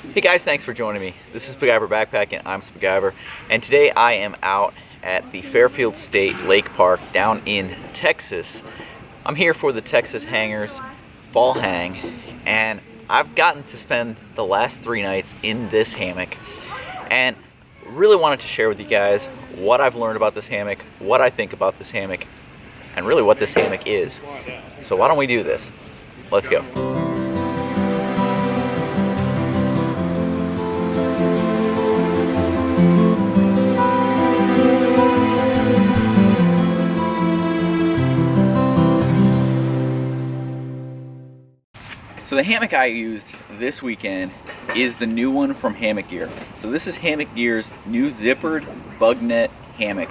Hey guys, thanks for joining me. This is Spiguyver Backpacking. I'm Spiguyver, and today I am out at the Fairfield State Lake Park down in Texas. I'm here for the Texas Hangers Fall Hang, and I've gotten to spend the last 3 nights in this hammock, and really wanted to share with you guys what I've learned about this hammock, what I think about this hammock, and really what this hammock is. So why don't we do this? Let's go. So the hammock I used this weekend is the new one from Hammock Gear. So this is Hammock Gear's new zippered bug net hammock.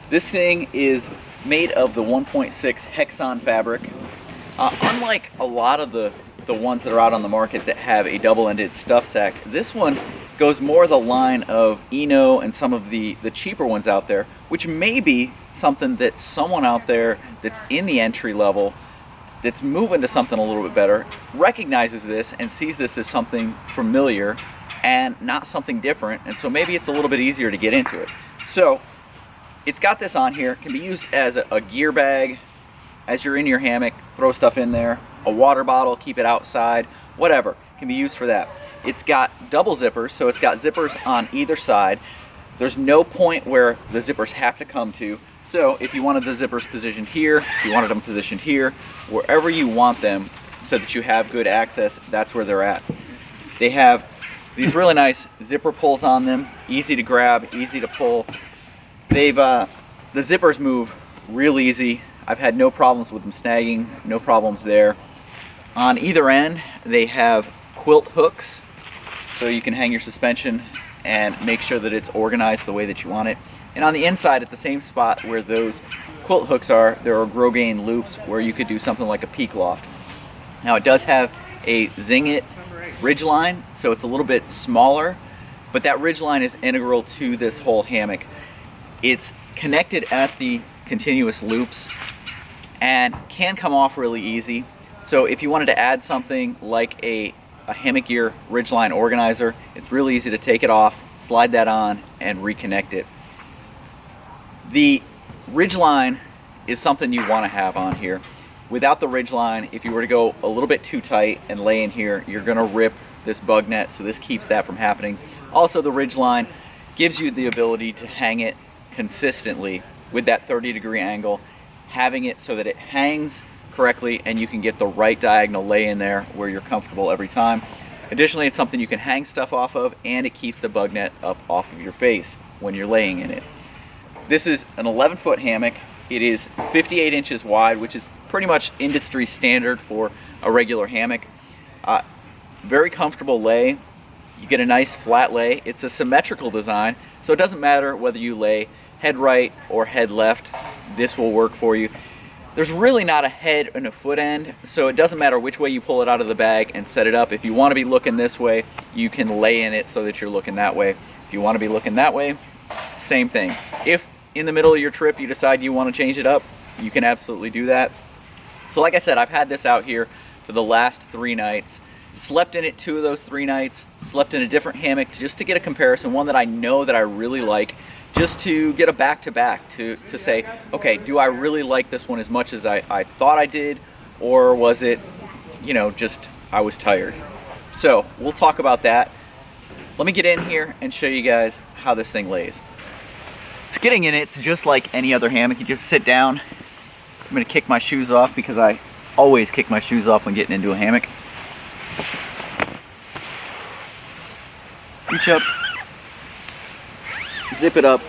This thing is made of the 1.6 Hexon fabric. Unlike a lot of the ones that are out on the market that have a double-ended stuff sack, this one goes more the line of Eno and some of the cheaper ones out there, which may be something that someone out there that's in the entry level that's moving to something a little bit better recognizes this and sees this as something familiar and not something different, and so maybe it's a little bit easier to get into it. So it's got this on here. It can be used as a gear bag as you're in your hammock. Throw stuff in there, a water bottle, keep it outside, whatever can be used for that. It's got double zippers, so it's got zippers on either side. There's no point where the zippers have to come to. So if you wanted the zippers positioned here, if you wanted them positioned here, wherever you want them so that you have good access, that's where they're at. They have these really nice zipper pulls on them, easy to grab, easy to pull. The zippers move real easy. I've had no problems with them snagging, no problems there. On either end, they have quilt hooks, so you can hang your suspension and make sure that it's organized the way that you want it. And on the inside, at the same spot where those quilt hooks are, there are Grosgain loops where you could do something like a peak loft. Now it does have a Zing-It ridgeline, so it's a little bit smaller, but that ridgeline is integral to this whole hammock. It's connected at the continuous loops and can come off really easy. So if you wanted to add something like a Hammock Gear ridgeline organizer, it's really easy to take it off, slide that on, and reconnect it. The ridgeline is something you want to have on here. Without the ridgeline, if you were to go a little bit too tight and lay in here, you're going to rip this bug net, so this keeps that from happening. Also, the ridgeline gives you the ability to hang it consistently with that 30-degree angle, having it so that it hangs correctly and you can get the right diagonal lay in there where you're comfortable every time. Additionally, it's something you can hang stuff off of, and it keeps the bug net up off of your face when you're laying in it. This is an 11-foot hammock. It is 58 inches wide, which is pretty much industry standard for a regular hammock. Very comfortable lay. You get a nice flat lay. It's a symmetrical design, so it doesn't matter whether you lay head right or head left. This will work for you. There's really not a head and a foot end, so it doesn't matter which way you pull it out of the bag and set it up. If you want to be looking this way, you can lay in it so that you're looking that way. If you want to be looking that way, same thing. If in the middle of your trip you decide you want to change it up, you can absolutely do that. So like I said, I've had this out here for the last 3 nights. Slept in it 2 of those 3 nights. Slept in a different hammock just to get a comparison, one that I know that I really like, just to get a back-to-back to say, okay, do I really like this one as much as I thought I did, or was it, just I was tired? So we'll talk about that. Let me get in here and show you guys how this thing lays. So getting in it's just like any other hammock. You just sit down. I'm gonna kick my shoes off because I always kick my shoes off when getting into a hammock. Reach up, zip it up,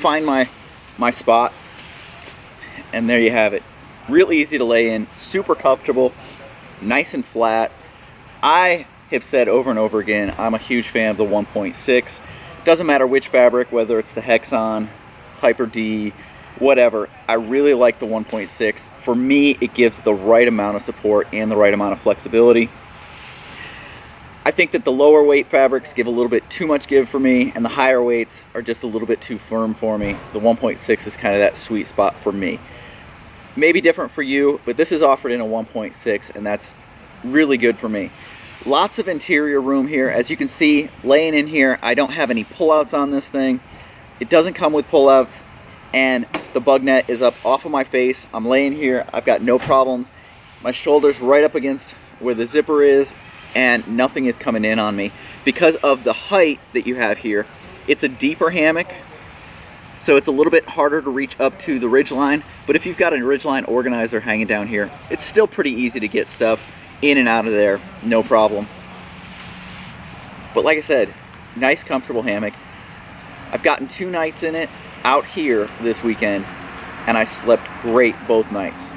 find my spot, and there you have it. Real easy to lay in, super comfortable, nice and flat. I have said over and over again, I'm a huge fan of the 1.6. Doesn't matter which fabric, whether it's the Hexon, Hyper D, whatever. I really like the 1.6. For me, it gives the right amount of support and the right amount of flexibility. I think that the lower weight fabrics give a little bit too much give for me, and the higher weights are just a little bit too firm for me. The 1.6 is kind of that sweet spot for me. Maybe different for you, but this is offered in a 1.6, and that's really good for me. Lots of interior room here. As you can see, laying in here, I don't have any pullouts on this thing. It doesn't come with pullouts, and the bug net is up off of my face. I'm laying here, I've got no problems. My shoulder's right up against where the zipper is, and nothing is coming in on me. Because of the height that you have here, it's a deeper hammock, so it's a little bit harder to reach up to the ridgeline, but if you've got a ridgeline organizer hanging down here, it's still pretty easy to get stuff in and out of there, no problem. But like I said, nice comfortable hammock. I've gotten 2 nights in it out here this weekend, and I slept great both nights.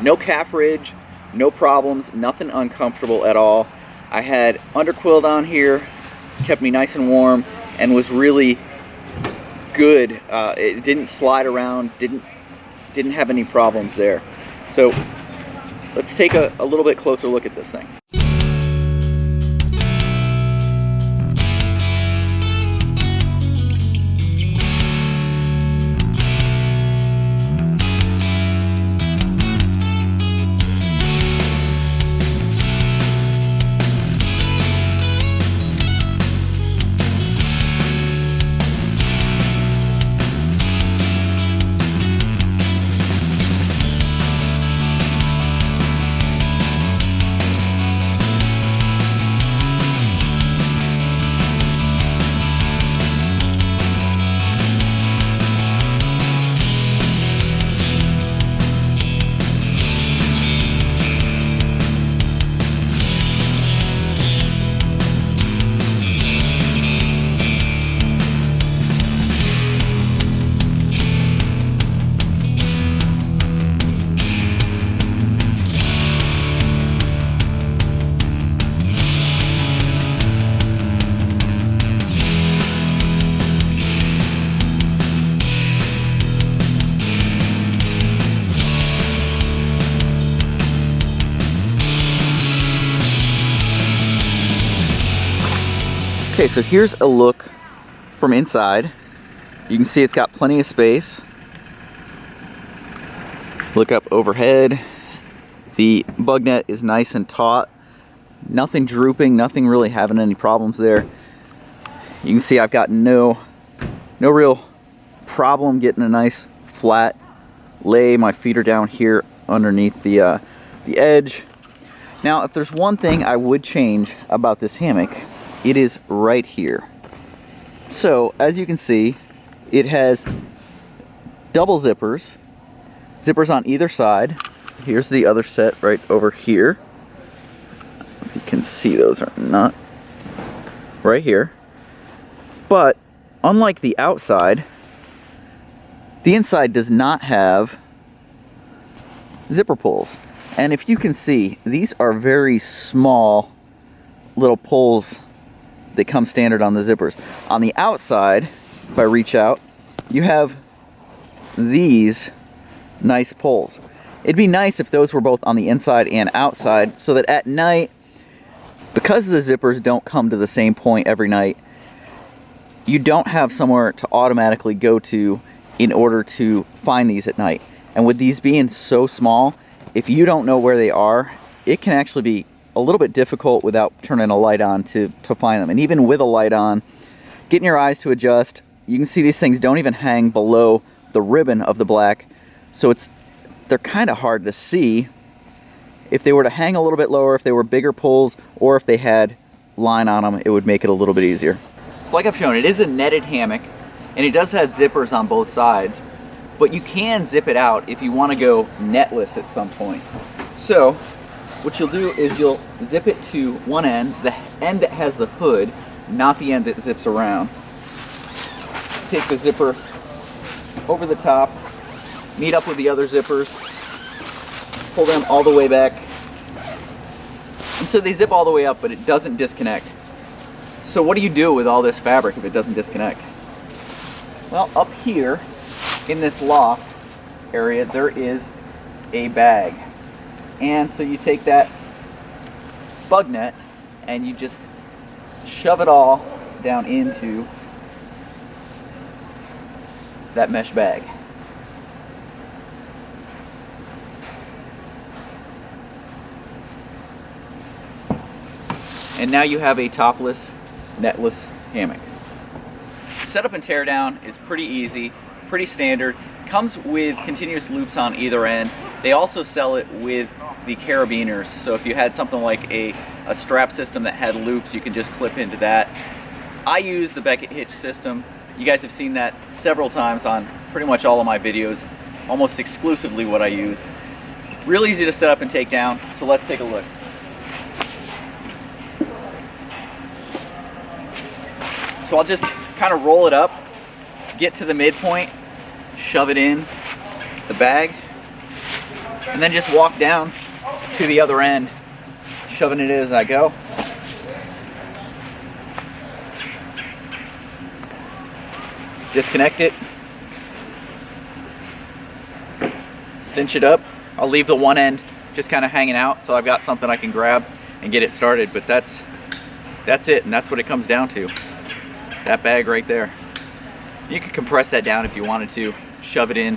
No calf ridge, no problems, nothing uncomfortable at all. I had underquilt on here, kept me nice and warm, and was really good. It didn't slide around, didn't have any problems there. So let's take a little bit closer look at this thing. Okay, so here's a look from inside. You can see it's got plenty of space. Look up overhead. The bug net is nice and taut. Nothing drooping, nothing really having any problems there. You can see I've got no real problem getting a nice flat lay. My feet are down here underneath the edge. Now, if there's one thing I would change about this hammock, it is right here. So, as you can see, it has double zippers. Zippers on either side. Here's the other set right over here. You can see those are not right here. But unlike the outside, the inside does not have zipper pulls. And if you can see, these are very small little pulls that come standard on the zippers. On the outside, if I reach out, you have these nice pulls. It'd be nice if those were both on the inside and outside, so that at night, because the zippers don't come to the same point every night, you don't have somewhere to automatically go to in order to find these at night. And with these being so small, if you don't know where they are, it can actually be a little bit difficult without turning a light on to find them. And even with a light on, getting your eyes to adjust, you can see these things don't even hang below the ribbon of the black, so they're kind of hard to see. If they were to hang a little bit lower, if they were bigger pulls, or if they had line on them, it would make it a little bit easier. So like I've shown, it is a netted hammock, and it does have zippers on both sides, but you can zip it out if you want to go netless at some point. So what you'll do is you'll zip it to one end, the end that has the hood, not the end that zips around. Take the zipper over the top, meet up with the other zippers, pull them all the way back. And so they zip all the way up, but it doesn't disconnect. So what do you do with all this fabric if it doesn't disconnect? Well, up here in this loft area, there is a bag. And so you take that bug net and you just shove it all down into that mesh bag. and now you have a topless, netless hammock. Setup and teardown is pretty easy, pretty standard. Comes with continuous loops on either end. They also sell it with the carabiners, so if you had something like a strap system that had loops, you can just clip into that. I use the Beckett hitch system. You guys have seen that several times on pretty much all of my videos, almost exclusively what I use. Real easy to set up and take down, so let's take a look. So I'll just kind of roll it up, get to the midpoint, shove it in the bag, and then just walk down to the other end, shoving it in as I go. Disconnect it, cinch it up. I'll leave the one end just kind of hanging out so I've got something I can grab and get it started, but that's it, and that's what it comes down to. That bag right there. You could compress that down if you wanted to, shove it in.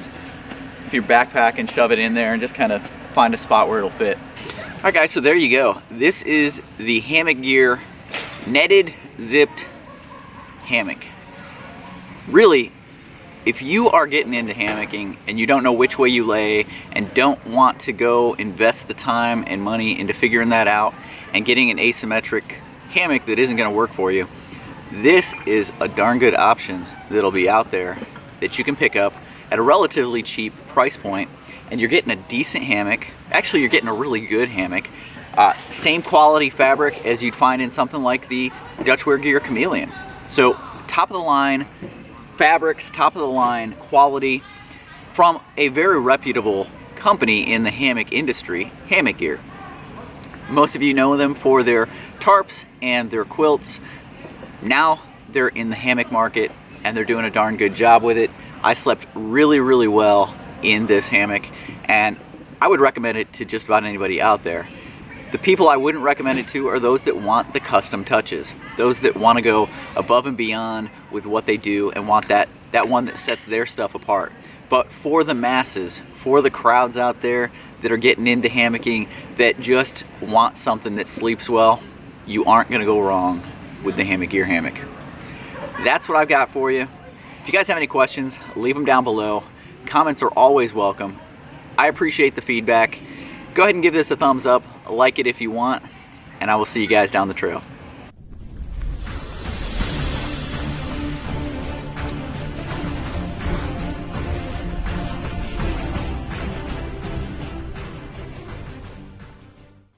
If you're backpacking, shove it in there and just kind of find a spot where it'll fit. All right guys, so there you go. This is the Hammock Gear netted, zipped hammock. Really, if you are getting into hammocking and you don't know which way you lay and don't want to go invest the time and money into figuring that out and getting an asymmetric hammock that isn't going to work for you, this is a darn good option that'll be out there that you can pick up at a relatively cheap price point, and you're getting a decent hammock. Actually, you're getting a really good hammock. Same quality fabric as you'd find in something like the Dutchwear Gear Chameleon. So top of the line fabrics, top of the line quality from a very reputable company in the hammock industry, Hammock Gear. Most of you know them for their tarps and their quilts. Now they're in the hammock market and they're doing a darn good job with it. I slept really, really well in this hammock, and I would recommend it to just about anybody out there. The people I wouldn't recommend it to are those that want the custom touches, those that want to go above and beyond with what they do and want that one that sets their stuff apart. But for the masses, for the crowds out there that are getting into hammocking, that just want something that sleeps well, you aren't going to go wrong with the Hammock Gear hammock. That's what I've got for you. If you guys have any questions, leave them down below. Comments are always welcome. I appreciate the feedback. Go ahead and give this a thumbs up, like it if you want, and I will see you guys down the trail.